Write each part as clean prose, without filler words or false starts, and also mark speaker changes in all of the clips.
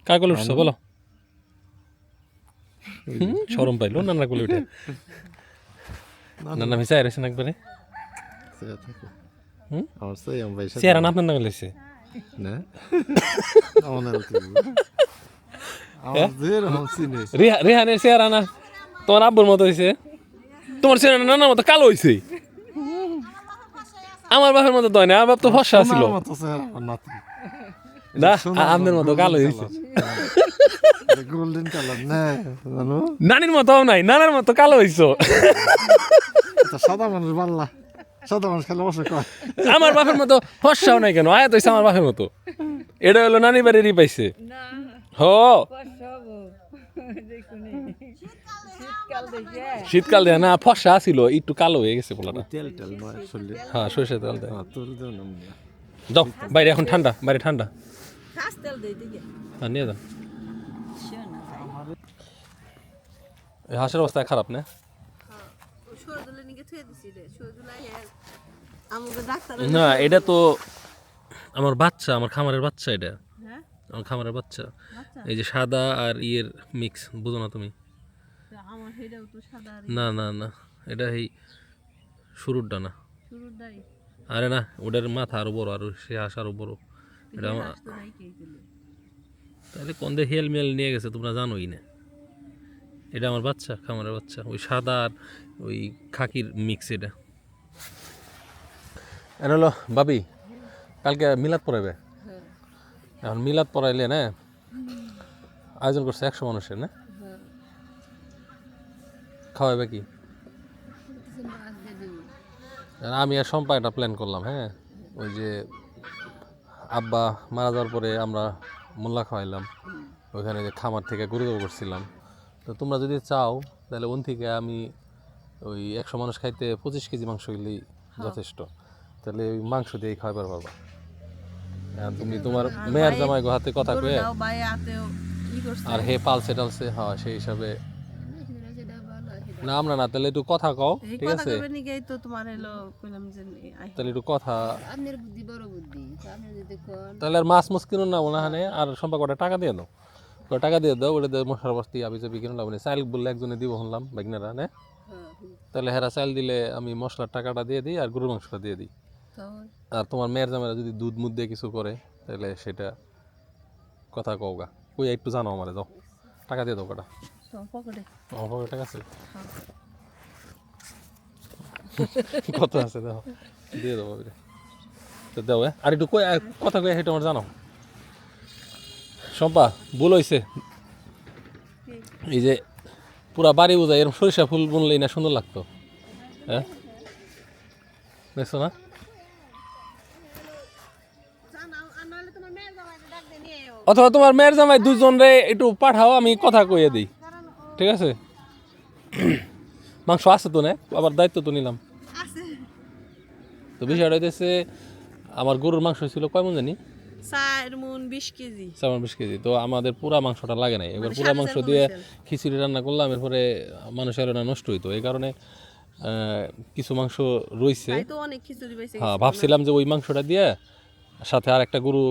Speaker 1: কার কোলে উঠছো বলো? শরম পাইলো নানার কোলে উঠে। নানা মিশা এসেছেন একবারে। চেহারা না আপনার নামে লেছে
Speaker 2: না
Speaker 1: রেহানের চেহারা না তোমার আব্বুর মতো হয়েছে, তোমার চেহারা নানার মতো কালো হয়েছে। আমার বাপের মতো তো হয় না, আমার বাপ তো ফর্সা ছিল না, আপনার মতো কালো হয়েছে।
Speaker 2: গোল্ডেন কালার না জানো,
Speaker 1: নানির মতো নাই, নানার মতো কালো হয়েছো।
Speaker 2: সাদা মানুষ বাল্লা, সাদা মানুষ খেলে বসে কয়
Speaker 1: আমার বাপের মতো ফর্সাও নাই কেন, আয়াত হয়েছে আমার বাপের মতো। এটা হলো নানি বাড়িরই পাইছে। হ শীতকাল দেয় না, ফর্সা ছিল একটু কালো হয়ে গেছে পোলাটা।
Speaker 2: তেল টেল নয় শরীরে।
Speaker 1: হ্যাঁ সরষে তেল দেয়।
Speaker 2: তোর দেও না
Speaker 1: যাও বাইরে, এখন ঠান্ডা, বাইরে ঠান্ডা। হ্যাঁ নিয়ে যান। এই হাঁসের অবস্থা খারাপ না? না এটা তো আমার বাচ্চা, আমার খামারের বাচ্চা এটা, আমার খামারের বাচ্চা। এই যে সাদা আর ইয়ের মিক্স, বুঝো না তুমি? না না না, এটা এই শুরুরটা না। আরে না, ওটার মাথা আরো বড়, আর সে হাঁস আরো বড়। এটা আমার তাহলে কোন দিয়ে হেল মেল নিয়ে গেছে তোমরা জানোই না। এটা আমার বাচ্চা, খামারের বাচ্চা, ওই সাদা আর ওই খাকির মিক্স এটা। এটা হলো ভাবি কালকে মিলাদ পড়াবে। এখন মিলাদ পড়াইলে না, আয়োজন করছে 100 মানুষের না, খাওয়াবে কি? আমি আর সম্পা একটা প্ল্যান করলাম। হ্যাঁ, ওই যে আব্বা মারা যাওয়ার পরে আমরা মোল্লা খাওয়াইলাম, ওইখানে যে খামার থেকে গরু জবাই করছিলাম। তো তোমরা যদি চাও তাহলে ওন থেকে আমি ওই 100 মানুষ খাইতে 25 কেজি মাংস হইলেই যথেষ্ট। তাহলে ওই মাংস দিয়েই খাওয়াবার পারবা। তুমি তোমার মেয়ের জামাই গো হাতে কথা কয়ে, আর হে পালসে টালসে, হ্যাঁ সেই হিসাবে না আমরা না, তাহলে একটু কথা কও, ঠিক আছে? তাহলে একটু কথা, তাহলে আর মাছ মাছ কিনুন না মনে হয়, আর সম্পর্ক কটা টাকা দিয়ে দাও, টাকা দিয়ে দাও, ওটা দিয়ে মশলা বস্তি আবি চাবি কিনুন না, চাইল বললে একজনে দিব শুনলাম বাইকনারা না, তাহলে হেরা চাইল দিলে আমি মশলার টাকাটা দিয়ে দিই আর গরুর মাংসটা দিয়ে দিই। আর তোমার মেয়ের জামাইরা যদি দুধ মুধ দিয়ে কিছু করে তাহলে সেটা কথা কওগা, কই একটু জানো আমারে, দাও টাকা দিয়ে দাও কটা। আমার পকেটে টাকা আছে, কত আছে দাও, দিয়ে দেবো তো দাও। আর একটু কই কথা কই সেটা আমার জানাও। শম্পা ভুল হয়েছে, এই যে পুরা বাড়ি বোঝায় এরকম সরিষা ফুল বুনলেই না সুন্দর লাগতো। হ্যাঁ দেখছো না? অথবা তোমার মেয়ের জামাই দুজন রে একটু পাঠাও, আমি কথা কইয়ে দিই, ঠিক আছে? মাংস আছে তো না, আবার দায়িত্ব তো নিলাম। তো বিষয়টা হইতেছে আমার গরুর মাংস ছিল কয় মন জানি,
Speaker 3: 20 কেজি।
Speaker 1: 20 কেজি। তো আমাদের পুরা মাংসটা লাগে নাই, এবার পুরা মাংস দিয়ে খিচুড়ি রান্না করলাম, এরপরে মানুষের না নষ্ট হইতো, এই কারণে কিছু মাংস রইছে। হ্যাঁ ভাবছিলাম যে ওই মাংসটা দিয়ে সাথে আর একটা গরু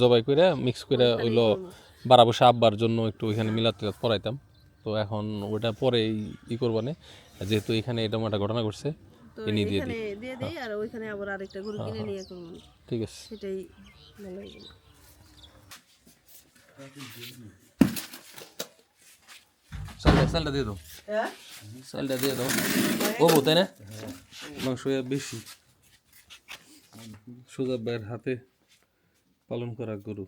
Speaker 1: জবাই করে মিক্স করে হইলো বারাবসা আব্বার জন্য একটু ওইখানে মিলাদ টিলাদ পড়াইতাম। তো এখন ওটা পরে ই করবো না, যেহেতু এখানে এটা একটা ঘটনা ঘটছে, এনে দিয়ে দিই।
Speaker 3: আর ওইখানে আবার আরেকটা গরু কিনে নিয়ে করব,
Speaker 1: ঠিক আছে,
Speaker 3: সেটাই ভালো হবে।
Speaker 1: চালটা দিয়ে দাও, চালটা দিয়ে দাও। ও তাই না, মাংস বেশি। সুজা ভাইয়ের হাতে পালন করা গরু,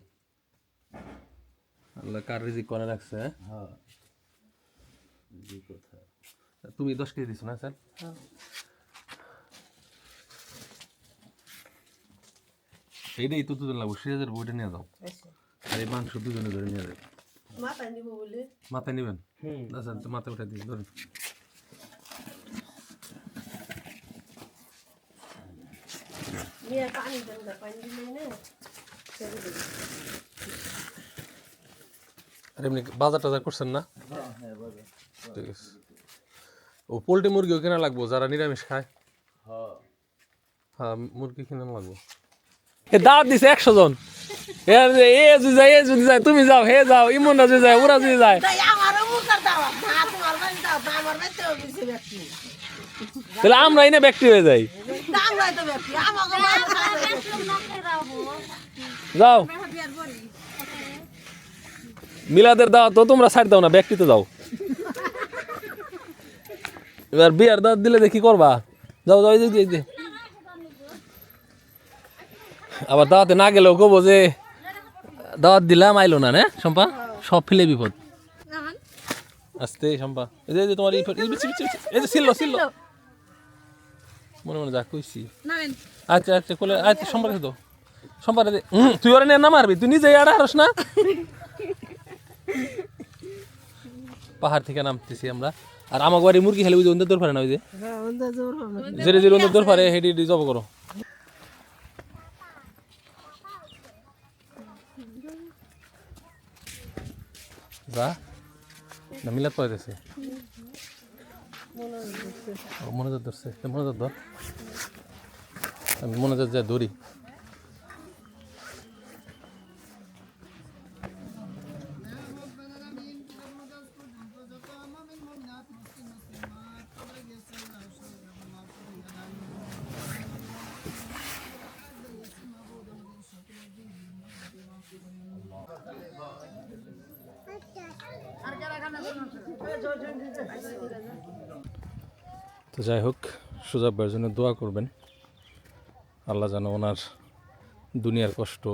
Speaker 1: আল্লাহ কার রিজিক করে রাখছে। হ্যাঁ তুমি 10 কেজি দিছো না স্যার? এইটাই তো দুজন লাগবো, সিরাজের বইটা নিয়ে যাও, আর এই মাংস দুজনে ধরে নিয়ে যাবে।
Speaker 3: মাথায় নিব বলে
Speaker 1: মাথায় নেবেন? আচ্ছা মাথায় উঠে দিই, ধরেন। আর এমনি বাজার টাজার করছেন না? ঠিক আছে। ও পোল্ট্রি মুরগিও কেনা লাগবো যারা নিরামিষ খায়। হ্যাঁ মুরগি কিনা লাগবো। এ দাওয়াত দিছে 100 জন এ যদি যায় এ যদি যায় তুমি যাও হে যাও ইমনরা যদি যায় ওরা যদি যায়
Speaker 3: তাই আমারও মুখার দাওয়াত না তোমার বাড়ি দাও আমার বাড়িতেও দিছে ব্যক্তি
Speaker 1: তাহলে আমরা এনে ব্যক্তি হয়ে যাই
Speaker 3: আমরাই তো ব্যক্তি আমাকে
Speaker 1: যাও মিলাদের দাওয়াত তো তোমরা ছাড় দাও না ব্যক্তিতে যাও এবার বিয়ার দাওয়াত দিলে দেখি করবা যাও যাও এই যে আবার দাওয়াতে না গেলেও কব যে দাওয়াত দিলাম আইলো না শম্পা সব ফেলে বিপদ আস্তে শম্পা এই যে তোমার এই যে ছিল মনে মনে যা কইছি আচ্ছা আচ্ছা কোলে আচ্ছা শম্পা তো শম্পা তুই ওরে না মারবি তুই নিজে আড়া হারস না পাহাড় থেকে নামতেছি আমরা আর আমার বাড়ি মুরগি খেলে ওই যে দৌড় পারে না ওই যে জেরে জেরে দৌড় পারে হেঁটে হেঁটে জব করো যা না মিলাদ পাইতেছে মনোযোগ ধরছে মনোযোগ ধর আমি মনোযোগ যা ধরি তো যাই হোক সুজাব ভাইয়ের জন্য দোয়া করবেন আল্লাহ যেন ওনার দুনিয়ার কষ্ট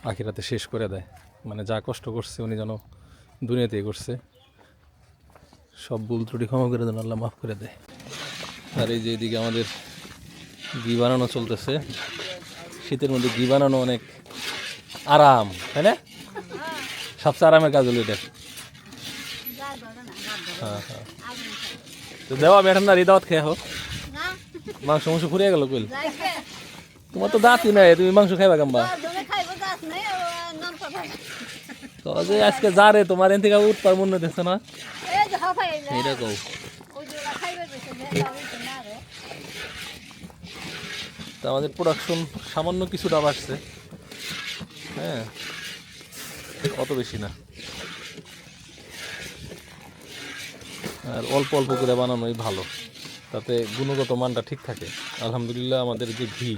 Speaker 1: আখিরাতে শেষ করে দেয় মানে যা কষ্ট করছে উনি যেন দুনিয়াতেই করছে সব ভুল ত্রুটি ক্ষমা করে দেন আল্লাহ মাফ করে দেয় আর এই যে এদিকে আমাদের ঘি বানানো চলতেছে শীতের মধ্যে ঘি বানানো অনেক আরাম তাই না সবচেয়ে আরামের কাজ হলো এটা হ্যাঁ হ্যাঁ তো দেওয়া ম্যাডাম না দাওয়াত খেয়ে হোক মাংস মাংস ফুরিয়ে গেল কইল তোমার তো দাঁতই নাই তুমি মাংস খাইবা কাম্বা তো যে আজকে যা রে তোমার এন থেকে উঠপার মনে দেখছে না এইটা কও তো আমাদের প্রোডাকশন সামান্য কিছুটা বাড়ছে হ্যাঁ অত বেশি না আর অল্প অল্প করে বানানোই ভালো তাতে গুণগত মানটা ঠিক থাকে আলহামদুলিল্লাহ আমাদের যে ঘি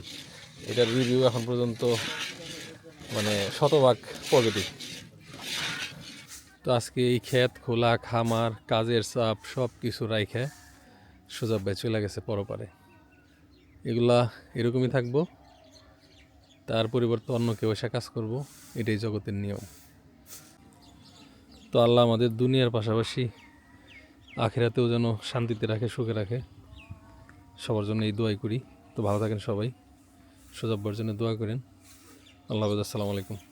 Speaker 1: এটার রিভিউ এখন পর্যন্ত মানে শতভাগ পজিটিভ তো আজকে এই ক্ষেত খোলা খামার কাজের চাপ সব কিছু রাইখে সুজাব ভাই চলে গেছে পরপারে এগুলা এরকমই থাকবো তার পরিবর্তে অন্য কেউ এসে কাজ করবো এটাই জগতের নিয়ম তো আল্লাহ আমাদের দুনিয়ার পাশাপাশি আখিরাতেও যেন শান্তিতে রাখে সুখে রাখে সবার জন্য এই দোয়াই করি তো ভালো থাকেন সবাই সুজাব ভাইয়ের জন্য দোয়া করেন আল্লাহ হাফেজ আসসালামু আলাইকুম